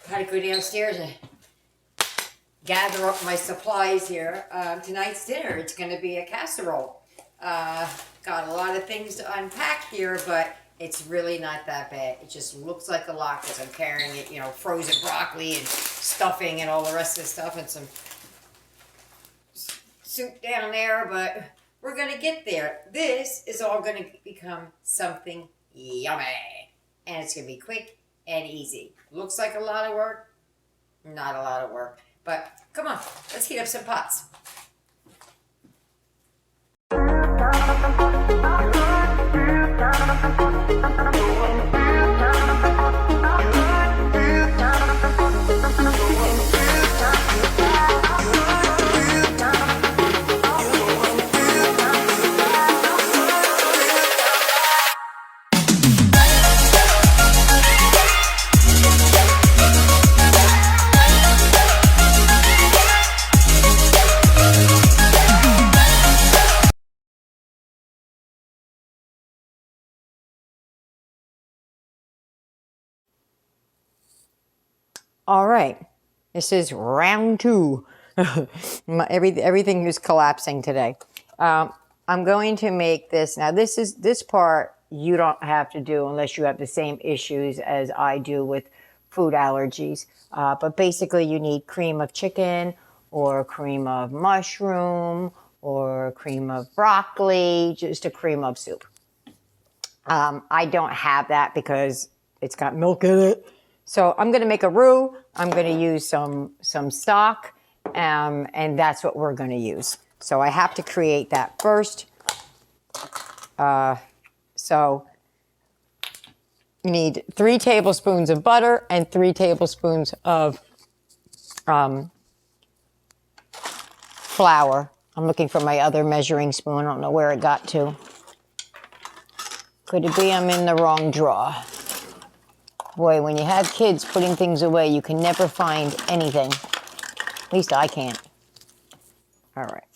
Gotta go downstairs and gather up my supplies here. Tonight's dinner, it's gonna be a casserole. Got a lot of things to unpack here, but it's really not that bad. It just looks like a lot because I'm carrying it, you know, frozen broccoli and stuffing and all the rest of the stuff and some soup down there, but we're gonna get there. This is all gonna become something yummy. And it's gonna be quick and easy. Looks like a lot of work, not a lot of work. But come on, let's heat up some pots. All right, this is round two. Everything is collapsing today. I'm going to make this. Now this part you don't have to do unless you have the same issues as I do with food allergies. But basically you need cream of chicken or cream of mushroom or cream of broccoli, just a cream of soup. I don't have that because it's got milk in it. So I'm going to make a roux. I'm going to use some stock, and that's what we're going to use. So I have to create that first. So you need 3 tablespoons of butter and 3 tablespoons of flour. I'm looking for my other measuring spoon. I don't know where it got to. Could it be I'm in the wrong drawer? Boy, when you have kids putting things away, you can never find anything. At least I can't. All right.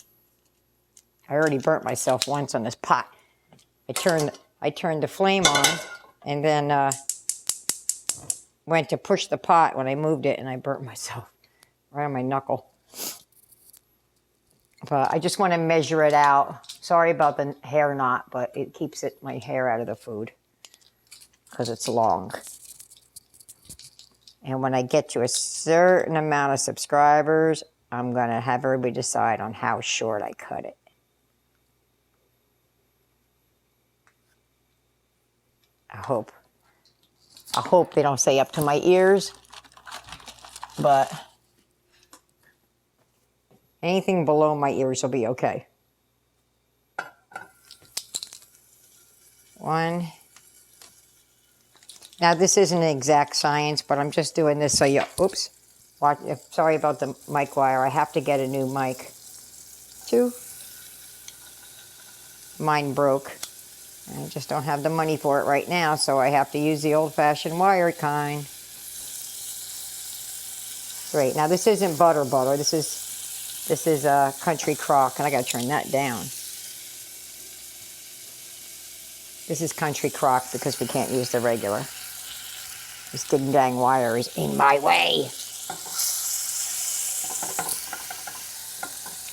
I already burnt myself once on this pot. I turned the flame on and then went to push the pot when I moved it, and I burnt myself right on my knuckle. But I just want to measure it out. Sorry about the hair knot, but it keeps my hair out of the food because it's long. And when I get to a certain amount of subscribers, I'm going to have everybody decide on how short I cut it. I hope they don't say up to my ears, but anything below my ears will be okay. 1. Now, this isn't an exact science, but I'm just doing this so you, oops, watch, sorry about the mic wire. I have to get a new mic. 2. Mine broke. I just don't have the money for it right now, so I have to use the old-fashioned wire kind. Great. Now, this isn't butter. This is a country crock, and I got to turn that down. This is country crock because we can't use the regular. This ding-dang wire is in my way.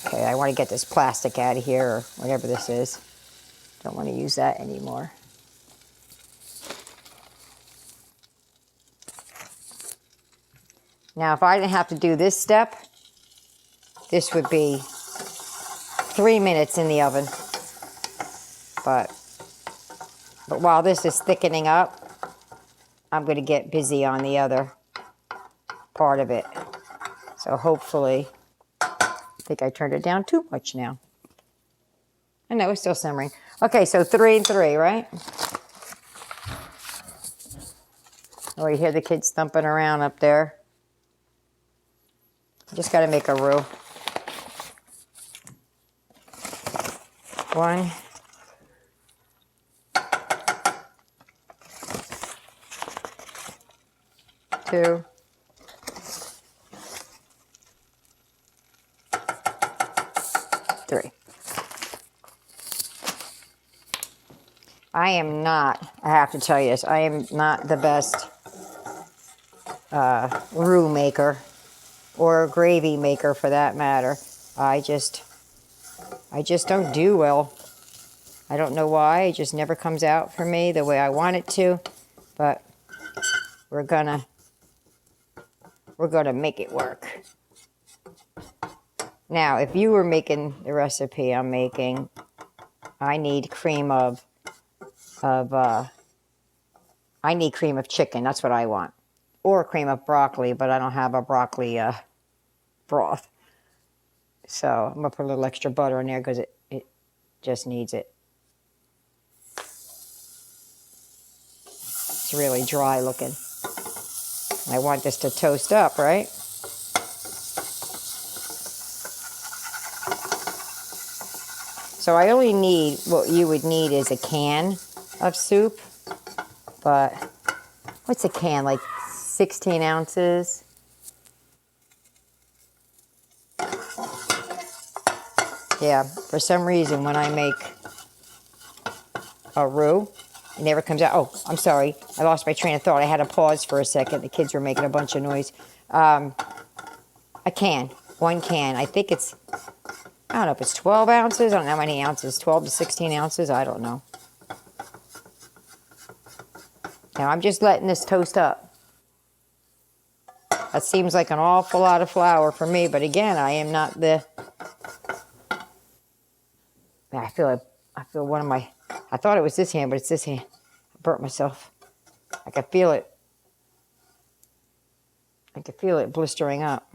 Okay, I want to get this plastic out of here, or whatever this is. Don't want to use that anymore. Now, if I didn't have to do this step, this would be 3 minutes in the oven. But while this is thickening up, I'm going to get busy on the other part of it. So hopefully, I think I turned it down too much now. I know, it's still simmering. Okay, so 3 and 3, right? Oh, you hear the kids thumping around up there. Just got to make a roux. 1. 2. 3. I have to tell you this, I am not the best roux maker or a gravy maker for that matter. I just don't do well. I don't know why. It just never comes out for me the way I want it to. But we're gonna make it work. Now, if you were making the recipe I'm making, I need cream of chicken. That's what I want. Or cream of broccoli, but I don't have a broccoli broth. So I'm going to put a little extra butter in there because it just needs it. It's really dry looking. I want this to toast up, right? So I only need, what you would need is a can of soup. But what's a can, like 16 ounces? Yeah, for some reason when I make a roux, it never comes out. Oh, I'm sorry. I lost my train of thought. I had to pause for a second. The kids were making a bunch of noise. A can. One can. I think it's, I don't know if it's 12 ounces. I don't know how many ounces. 12 to 16 ounces. I don't know. Now, I'm just letting this toast up. That seems like an awful lot of flour for me. But again, I am not the... I feel one of my... I thought it was this hand, but it's this hand. I burnt myself. I can feel it. I can feel it blistering up.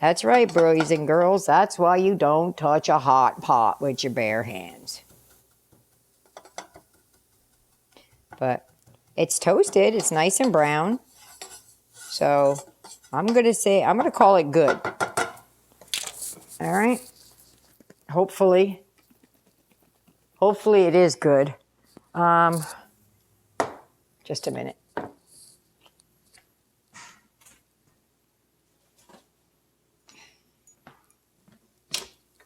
That's right, boys and girls. That's why you don't touch a hot pot with your bare hands. But it's toasted. It's nice and brown. So I'm going to call it good. All right. Hopefully it is good. Just a minute.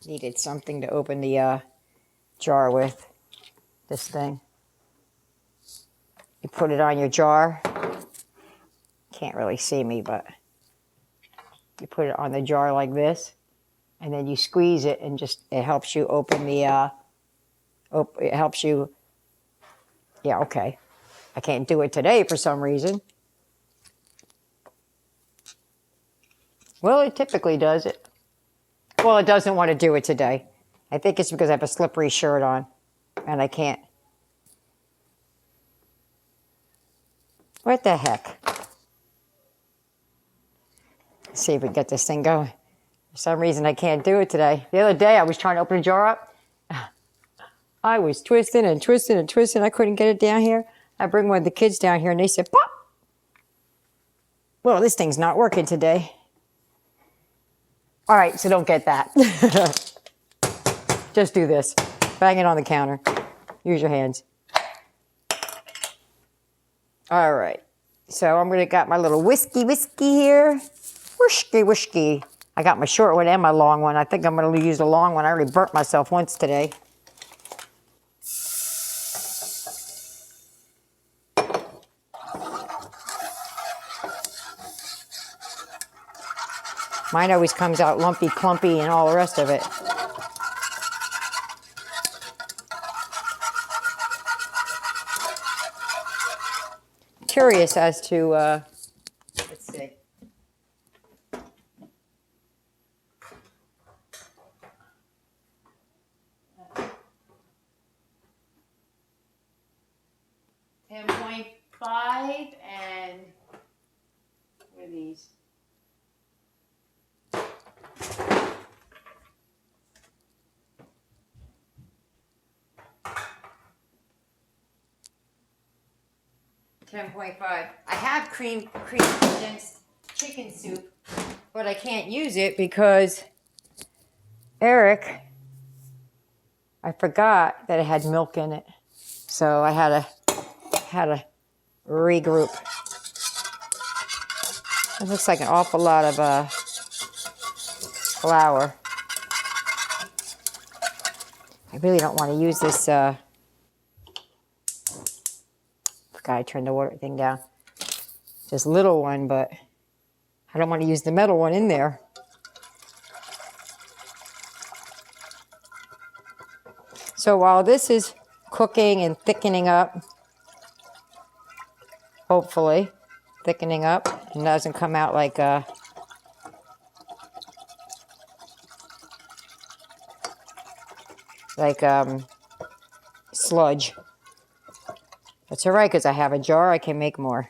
Needed something to open the jar with. This thing. You put it on your jar. Can't really see me, but you put it on the jar like this, and then you squeeze it, and it helps you open the. It helps you. Yeah, okay. I can't do it today for some reason. Well, it typically does it. Well, it doesn't want to do it today. I think it's because I have a slippery shirt on, and I can't. What the heck? Let's see if we can get this thing going. For some reason, I can't do it today. The other day, I was trying to open a jar up. I was twisting and twisting and twisting. I couldn't get it down here. I bring one of the kids down here, and they said, "Pop!" Well, this thing's not working today. All right, so don't get that. Just do this. Bang it on the counter. Use your hands. All right. So I'm going to got my little whiskey here. Whiskey. I got my short one and my long one. I think I'm going to use the long one. I already burnt myself once today. Mine always comes out lumpy, clumpy, and all the rest of it. Curious as to, let's see. .5 and what are these? .5. I have cream condensed chicken soup, but I can't use it because Eric, I forgot that it had milk in it, so I had to regroup. It looks like an awful lot of flour. I really don't want to use this. Forgot I turned the water thing down. this little one, but I don't want to use the metal one in there. So while this is cooking and thickening up, hopefully thickening up and doesn't come out like sludge. That's all right, because I have a jar, I can make more.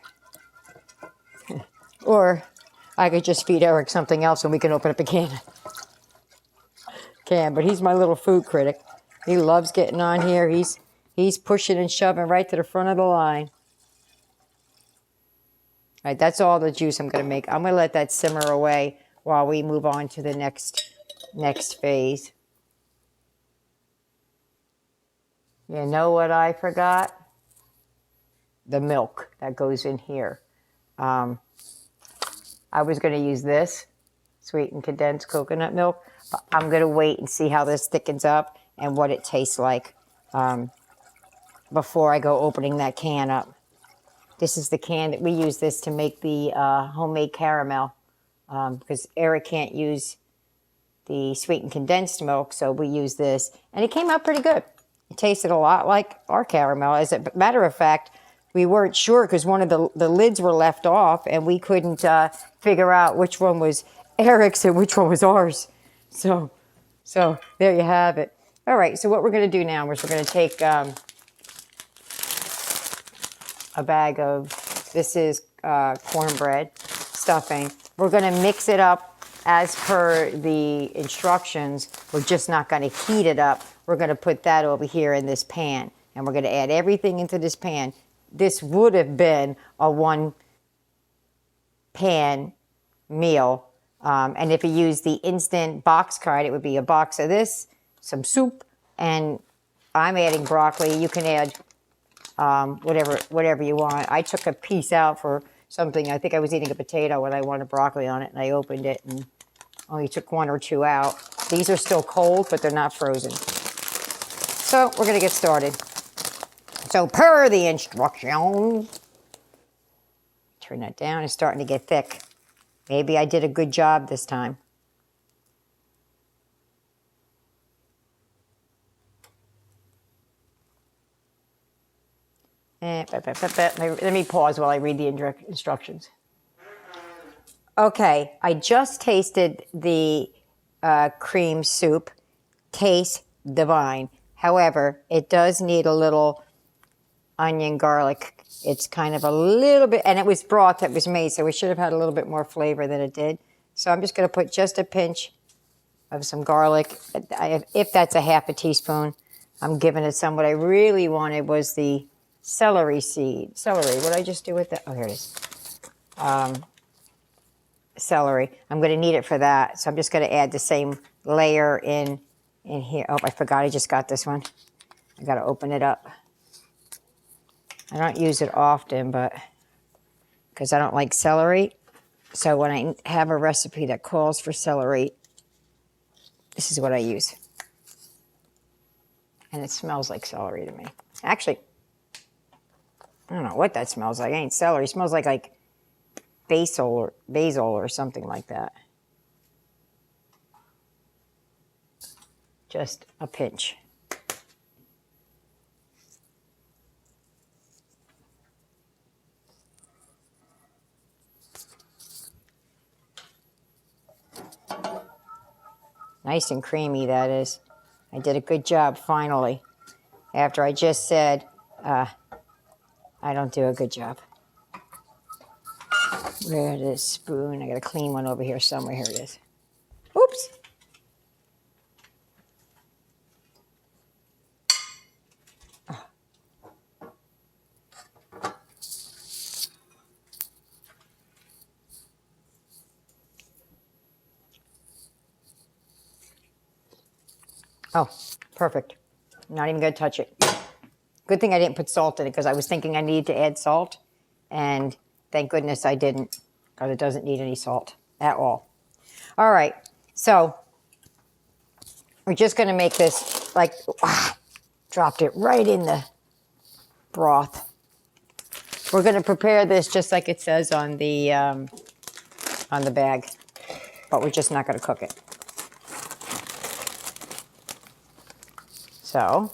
Or I could just feed Eric something else and we can open up a can. But he's my little food critic. He loves getting on here. He's pushing and shoving right to the front of the line. All right, that's all the juice I'm going to make. I'm going to let that simmer away while we move on to the next phase. You know what I forgot? The milk that goes in here. I was going to use this sweetened condensed coconut milk, but I'm going to wait and see how this thickens up and what it tastes like before I go opening that can up. This is the can that we use this to make the homemade caramel because Eric can't use the sweetened condensed milk, so we use this. And it came out pretty good. It tasted a lot like our caramel. As a matter of fact, we weren't sure because one of the lids were left off and we couldn't figure out which one was Eric's and which one was ours. So there you have it. All right, so what we're going to do now is we're going to take a bag of, this is cornbread stuffing. We're going to mix it up as per the instructions. We're just not going to heat it up. We're going to put that over here in this pan, and we're going to add everything into this pan. This would have been a one pan meal. And if you use the instant box kind, it would be a box of this, some soup, and I'm adding broccoli. You can add whatever you want. I took a piece out for something. I think I was eating a potato when I wanted broccoli on it, and I opened it and only took one or two out. These are still cold, but they're not frozen. So we're going to get started. So per the instructions, turn that down. It's starting to get thick. Maybe I did a good job this time. Let me pause while I read the instructions. Okay, I just tasted the cream soup. Tastes divine. However, it does need a little onion, garlic. It's kind of a little bit, and it was broth that was made, so we should have had a little bit more flavor than it did. So I'm just going to put just a pinch of some garlic. If that's a half a teaspoon, I'm giving it some. What I really wanted was the celery seed. Celery, what did I just do with that? Oh, here it is. Celery. I'm going to need it for that, so I'm just going to add the same layer in here. Oh, I forgot I just got this one. I got to open it up. I don't use it often, but because I don't like celery. So when I have a recipe that calls for celery, this is what I use. And it smells like celery to me. Actually, I don't know what that smells like. It ain't celery. It smells like basil or something like that. Just a pinch. Nice and creamy, that is. I did a good job, finally. After I just said, I don't do a good job. Where is this spoon? I got a clean one over here somewhere. Here it is. Oops. Oh, perfect. Not even going to touch it. Good thing I didn't put salt in it because I was thinking I needed to add salt. And thank goodness I didn't because it doesn't need any salt at all. All right. So we're just going to make this dropped it right in the broth. We're going to prepare this just like it says on the bag, but we're just not going to cook it. So,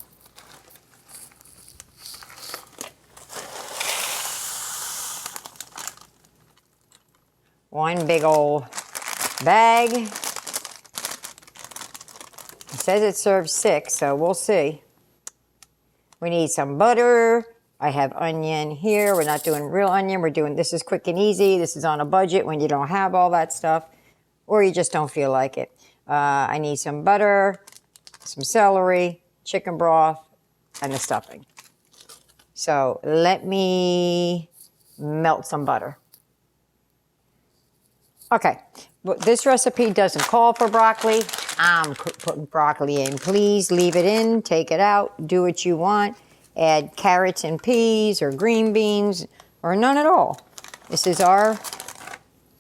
one big old bag. It says it serves 6, so we'll see. We need some butter. I have onion here. We're not doing real onion. We're doing, this is quick and easy. This is on a budget when you don't have all that stuff or you just don't feel like it. I need some butter, some celery, chicken broth, and the stuffing. So let me melt some butter. Okay, well, this recipe doesn't call for broccoli. I'm putting broccoli in. Please leave it in, take it out, do what you want. Add carrots and peas or green beans or none at all. This is our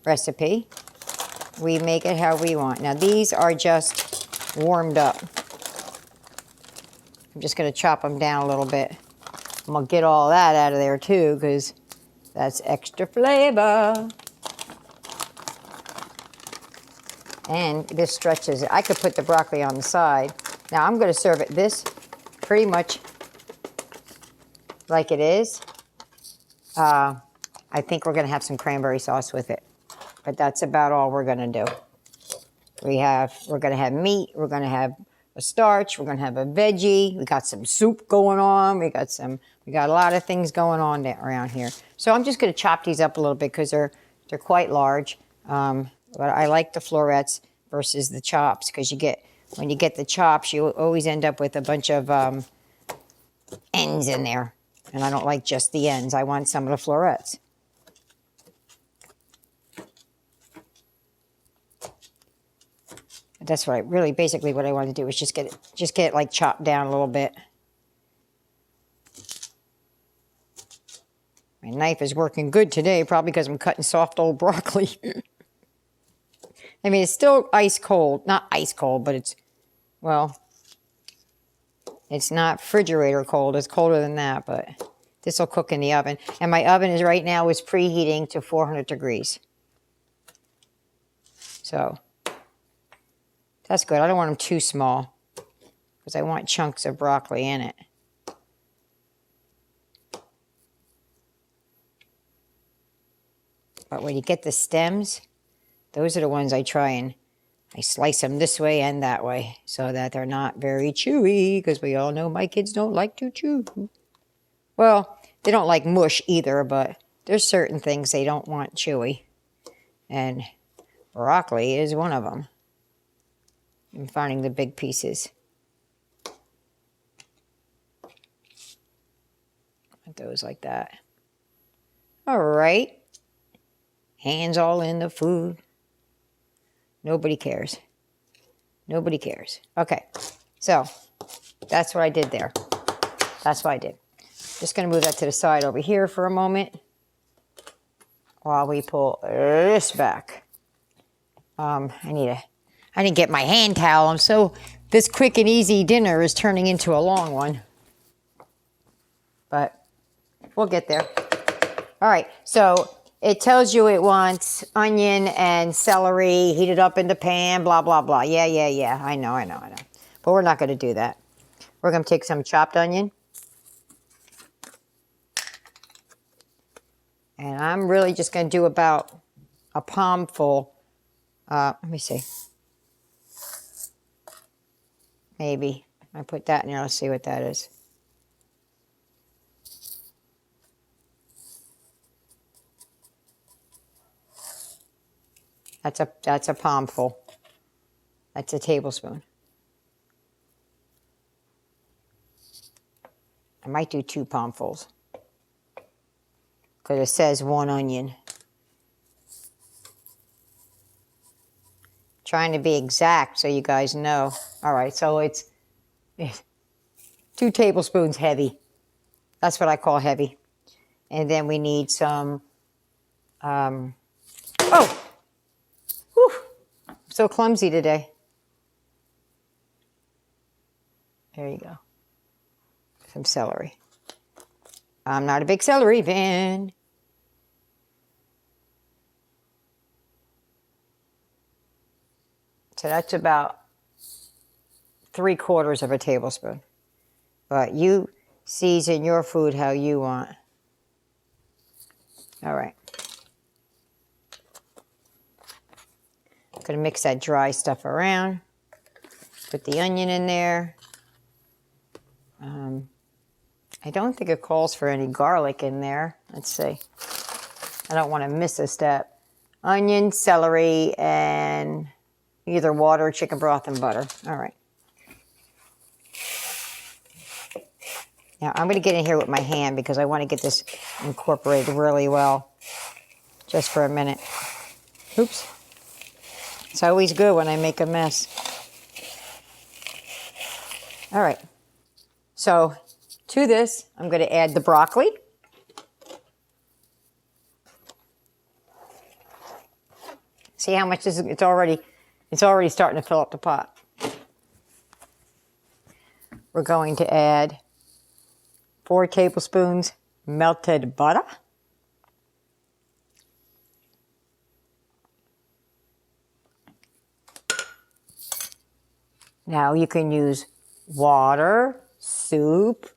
recipe. We make it how we want. Now these are just warmed up. I'm just going to chop them down a little bit. I'm going to get all that out of there too because that's extra flavor. And this stretches it. I could put the broccoli on the side. Now I'm going to serve it this pretty much like it is. I think we're going to have some cranberry sauce with it. But that's about all we're going to do. We're going to have meat. We're going to have a starch. We're going to have a veggie. We got some soup going on. We got a lot of things going on around here. So I'm just going to chop these up a little bit because they're quite large. But I like the florets versus the chops because when you get the chops, you always end up with a bunch of ends in there. And I don't like just the ends. I want some of the florets. That's what basically what I want to do is just get it like chopped down a little bit. My knife is working good today, probably because I'm cutting soft old broccoli. I mean, it's still ice cold. Not ice cold, but it's not refrigerator cold. It's colder than that, but this will cook in the oven. And my oven is right now preheating to 400 degrees. So that's good. I don't want them too small because I want chunks of broccoli in it. But when you get the stems, those are the ones I try and I slice them this way and that way so that they're not very chewy because we all know my kids don't like to chew. Well, they don't like mush either, but there's certain things they don't want chewy. And broccoli is one of them. I'm finding the big pieces. Put those like that. All right. Hands all in the food. Nobody cares. Nobody cares. Okay. So that's what I did there. That's what I did. Just going to move that to the side over here for a moment while we pull this back. I didn't get my hand towel. This quick and easy dinner is turning into a long one. But we'll get there. All right, so it tells you it wants onion and celery heated up in the pan, blah, blah, blah. Yeah. I know. But we're not going to do that. We're going to take some chopped onion. And I'm really just going to do about a palm full. Let me see. Maybe. I put that in there. Let's see what that is. That's a palm full. That's a tablespoon. I might do 2 palmfuls because it says 1 onion. Trying to be exact so you guys know. All right, so it's 2 tablespoons heavy. That's what I call heavy. And then we need some, oh, whew, I'm so clumsy today. There you go. Some celery. I'm not a big celery fan. So that's about 3/4 of a tablespoon. But you season your food how you want. All right. I'm going to mix that dry stuff around. Put the onion in there. I don't think it calls for any garlic in there. Let's see. I don't want to miss a step. Onion, celery, and either water, chicken broth, and butter. All right. Now, I'm going to get in here with my hand because I want to get this incorporated really well. Just for a minute. Oops. It's always good when I make a mess. All right. So, to this, I'm going to add the broccoli. See how much this is? It's already starting to fill up the pot. We're going to add 4 tablespoons melted butter. Now you can use water, soup,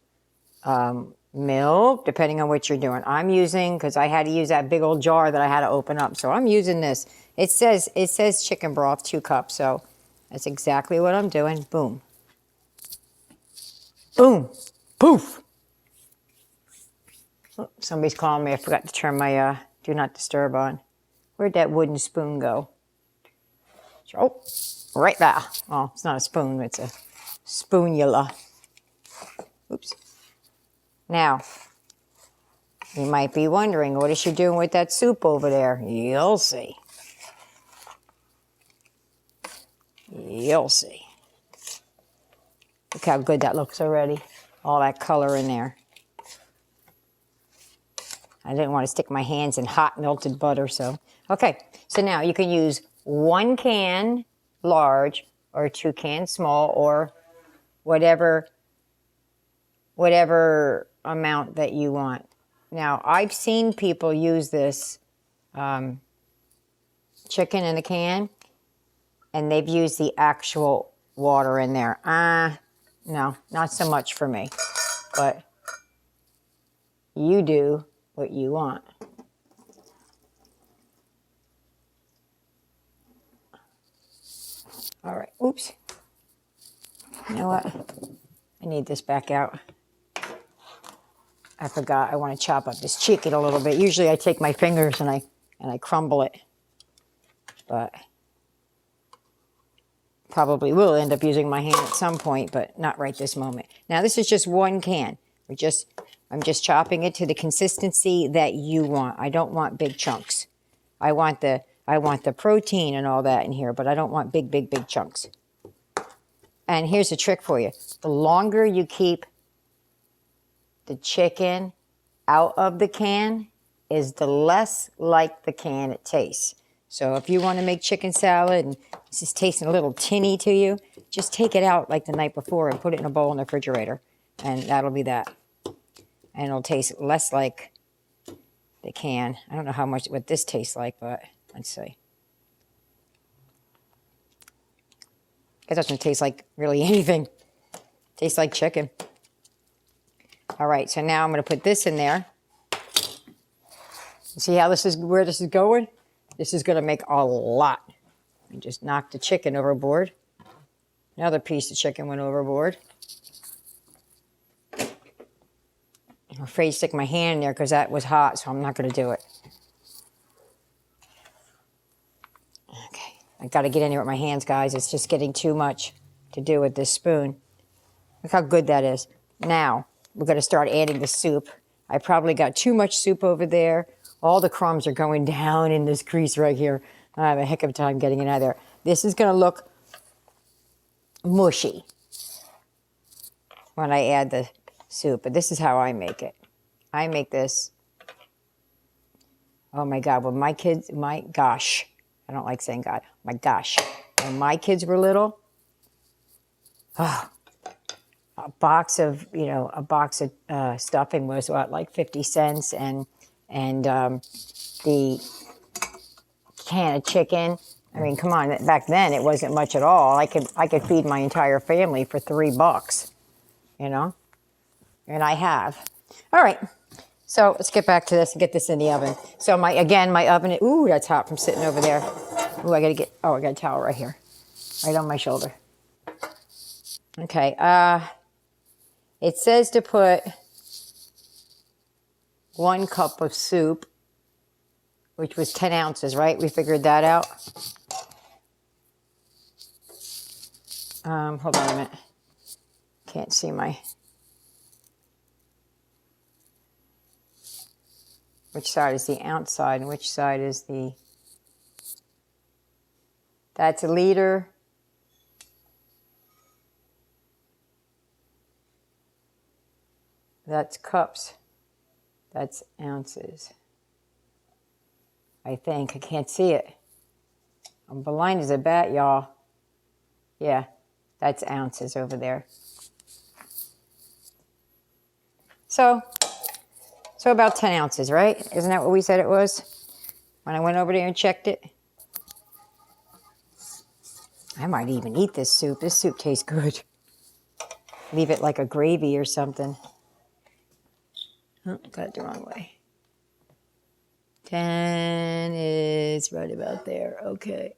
milk, depending on what you're doing. I'm using, because I had to use that big old jar that I had to open up, so I'm using this. It says chicken broth, 2 cups, so that's exactly what I'm doing. Boom. Boom. Poof. Oh, somebody's calling me. I forgot to turn my do not disturb on. Where'd that wooden spoon go? Oh, right there. Oh, it's not a spoon. It's a spoonula. Oops. Now, you might be wondering, what is she doing with that soup over there? You'll see. You'll see. Look how good that looks already. All that color in there. I didn't want to stick my hands in hot melted butter, so. Okay, so now you can use 1 can large or 2 cans small or whatever amount that you want. Now, I've seen people use this chicken in a can, and they've used the actual water in there. No, not so much for me. But you do what you want. All right, oops. You know what? I need this back out. I forgot I want to chop up this chicken a little bit. Usually I take my fingers and I crumble it. But probably will end up using my hand at some point, but not right this moment. Now this is just 1 can. I'm just chopping it to the consistency that you want. I don't want big chunks. I want the protein and all that in here, but I don't want big chunks. And here's a trick for you. The longer you keep the chicken out of the can is the less like the can it tastes. So if you want to make chicken salad and this is tasting a little tinny to you, just take it out like the night before and put it in a bowl in the refrigerator. And that'll be that. And it'll taste less like the can. I don't know what this tastes like, but let's see. It doesn't taste like really anything. It tastes like chicken. All right, so now I'm going to put this in there. See how where this is going? This is going to make a lot. I just knocked the chicken overboard. Another piece of chicken went overboard. I'm afraid to stick my hand in there because that was hot, so I'm not going to do it. Okay, I got to get in there with my hands, guys. It's just getting too much to do with this spoon. Look how good that is. Now, we're going to start adding the soup. I probably got too much soup over there. All the crumbs are going down in this crease right here. I have a heck of a time getting it out of there. This is going to look mushy when I add the soup, but this is how I make it. I make this, oh my God, when my gosh, I don't like saying God, my gosh, when my kids were little, oh, a box of, stuffing was what, like 50 cents, and the can of chicken. I mean, come on, back then it wasn't much at all. I could feed my entire family for $3, and I have. All right. So let's get back to this and get this in the oven. So my oven, ooh, that's hot from sitting over there. Ooh, I got a towel right here, right on my shoulder. Okay. It says to put 1 cup of soup, which was 10 ounces, right? We figured that out. Hold on a minute. Can't see which side is the ounce side and which side is that's a liter. That's cups. That's ounces. I think. I can't see it. I'm blind as a bat, y'all. Yeah, that's ounces over there. So about 10 ounces, right? Isn't that what we said it was when I went over there and checked it? I might even eat this soup. This soup tastes good. Leave it like a gravy or something. Oh, got it the wrong way. 10 is right about there. Okay.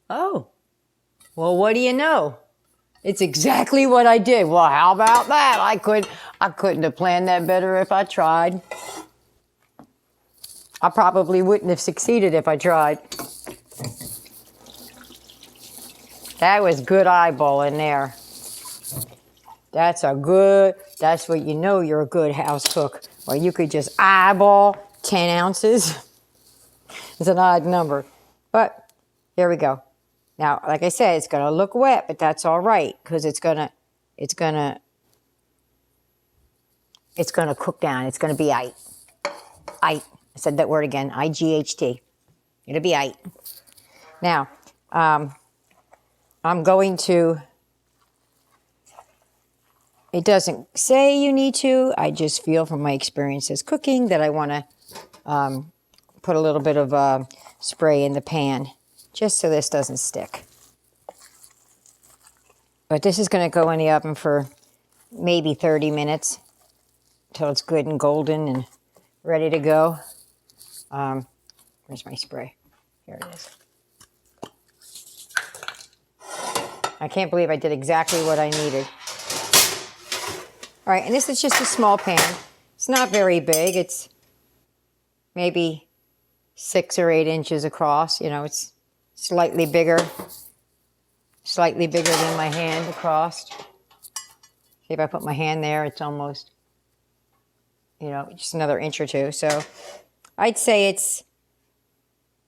Oh, well, what do you know? It's exactly what I did. Well, how about that? I couldn't have planned that better if I tried. I probably wouldn't have succeeded if I tried. That was good eyeball in there. That's what you know you're a good house cook. Well, you could just eyeball 10 ounces. It's an odd number. But here we go. Now, like I said, it's going to look wet, but that's all right because it's going to cook down. It's going to be aight. Aight. I said that word again. I-G-H-T. It'll be aight. Now, I'm going to, it doesn't say you need to. I just feel from my experiences cooking that I want to put a little bit of spray in the pan just so this doesn't stick. But this is going to go in the oven for maybe 30 minutes until it's good and golden and ready to go. Where's my spray? Here it is. I can't believe I did exactly what I needed. All right, and this is just a small pan. It's not very big. It's maybe 6 or 8 inches across. It's slightly bigger than my hand across. See, if I put my hand there, it's almost, just another inch or two. So I'd say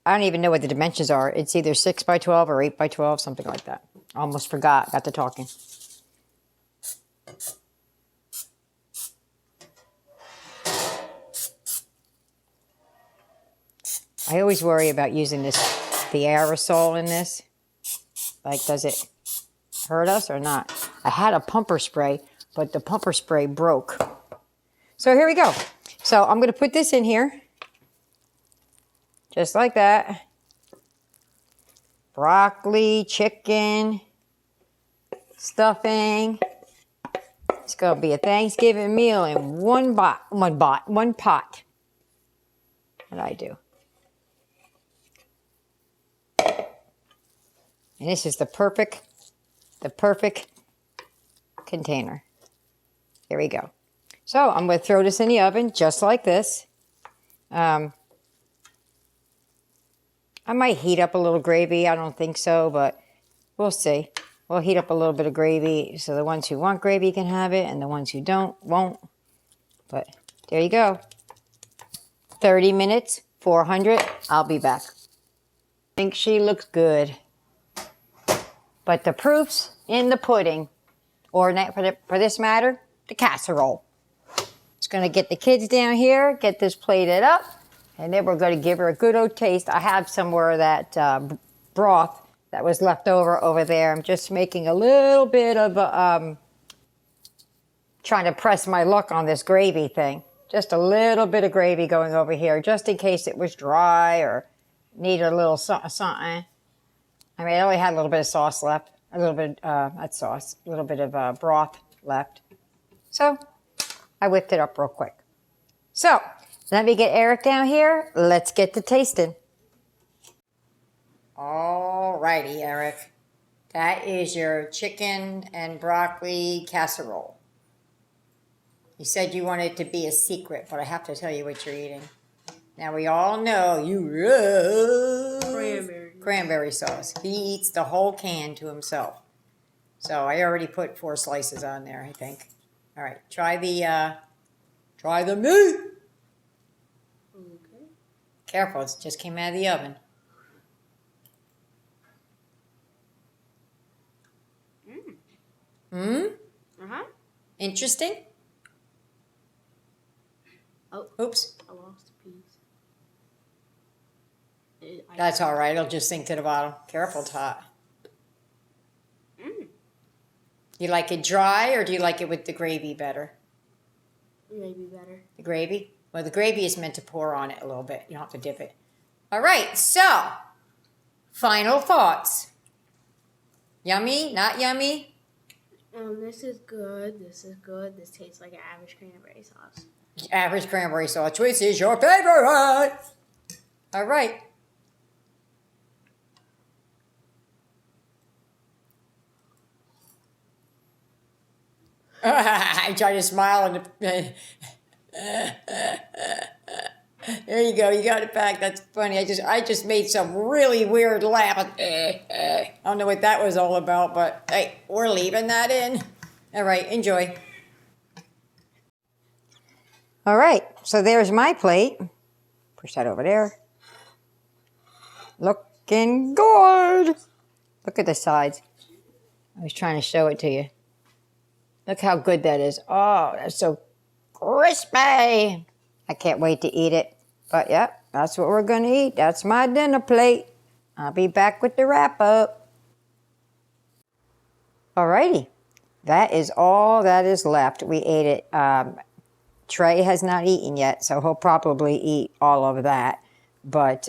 I don't even know what the dimensions are. It's either 6 by 12 or 8 by 12, something like that. Almost forgot, got to talking. I always worry about using the aerosol in this. Like, does it hurt us or not? I had a pumper spray, but the pumper spray broke. So here we go. So I'm going to put this in here. Just like that. Broccoli, chicken, stuffing. It's going to be a Thanksgiving meal in one pot. What I do. And this is the perfect container. Here we go. So I'm going to throw this in the oven just like this. I might heat up a little gravy. I don't think so, but we'll see. We'll heat up a little bit of gravy so the ones who want gravy can have it and the ones who don't won't. But there you go. 30 minutes, 400. I'll be back. I think she looks good. But the proof's in the pudding, or for this matter, the casserole. Just going to get the kids down here, get this plated up, and then we're going to give her a good old taste. I have somewhere that broth that was left over there. I'm just making a little bit of trying to press my luck on this gravy thing. Just a little bit of gravy going over here, just in case it was dry or needed a little something. I mean, I only had a little bit of sauce left. A little bit, not sauce, a little bit of broth left. So I whipped it up real quick. So let me get Eric down here. Let's get to tasting. All righty, Eric. That is your chicken and broccoli casserole. You said you wanted it to be a secret, but I have to tell you what you're eating. Now, we all know you love cranberry sauce. He eats the whole can to himself. So I already put 4 slices on there, I think. All right, try the meat. Okay. Careful, it just came out of the oven. Uh-huh. Interesting. Oh. Oops. I lost a piece. That's all right. It'll just sink to the bottom. Careful, it's hot. You like it dry, or do you like it with the gravy better? Gravy better. The gravy? Well, the gravy is meant to pour on it a little bit. You don't have to dip it. All right, so final thoughts. Yummy? Not yummy? This is good. This is good. This tastes like average cranberry sauce. Average cranberry sauce. Which is your favorite? All right. I try to smile and there you go. You got it back. That's funny. I just made some really weird laugh. I don't know what that was all about, but hey, we're leaving that in. All right, enjoy. All right, so there's my plate. Push that over there. Looking good. Look at the sides. I was trying to show it to you. Look how good that is. Oh, that's so crispy. I can't wait to eat it. But, yeah, that's what we're going to eat. That's my dinner plate. I'll be back with the wrap-up. All righty. That is all that is left. We ate it. Trey has not eaten yet, so he'll probably eat all of that. But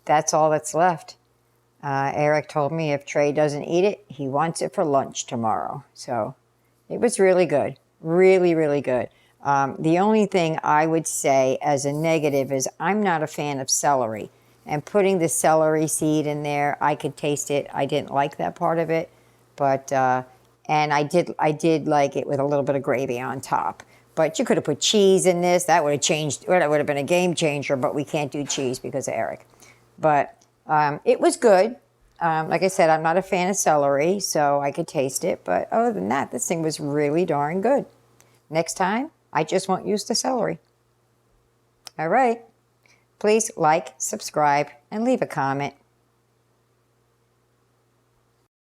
that's all that's left. Eric told me if Trey doesn't eat it, he wants it for lunch tomorrow. So it was really good. Really, really good. The only thing I would say as a negative is I'm not a fan of celery. And putting the celery seed in there, I could taste it. I didn't like that part of it. But, and I did like it with a little bit of gravy on top. But you could have put cheese in this. That would have changed, that would have been a game changer, but we can't do cheese because of Eric. But it was good. Like I said, I'm not a fan of celery, so I could taste it. But other than that, this thing was really darn good. Next time, I just won't use the celery. All right. Please like, subscribe, and leave a comment.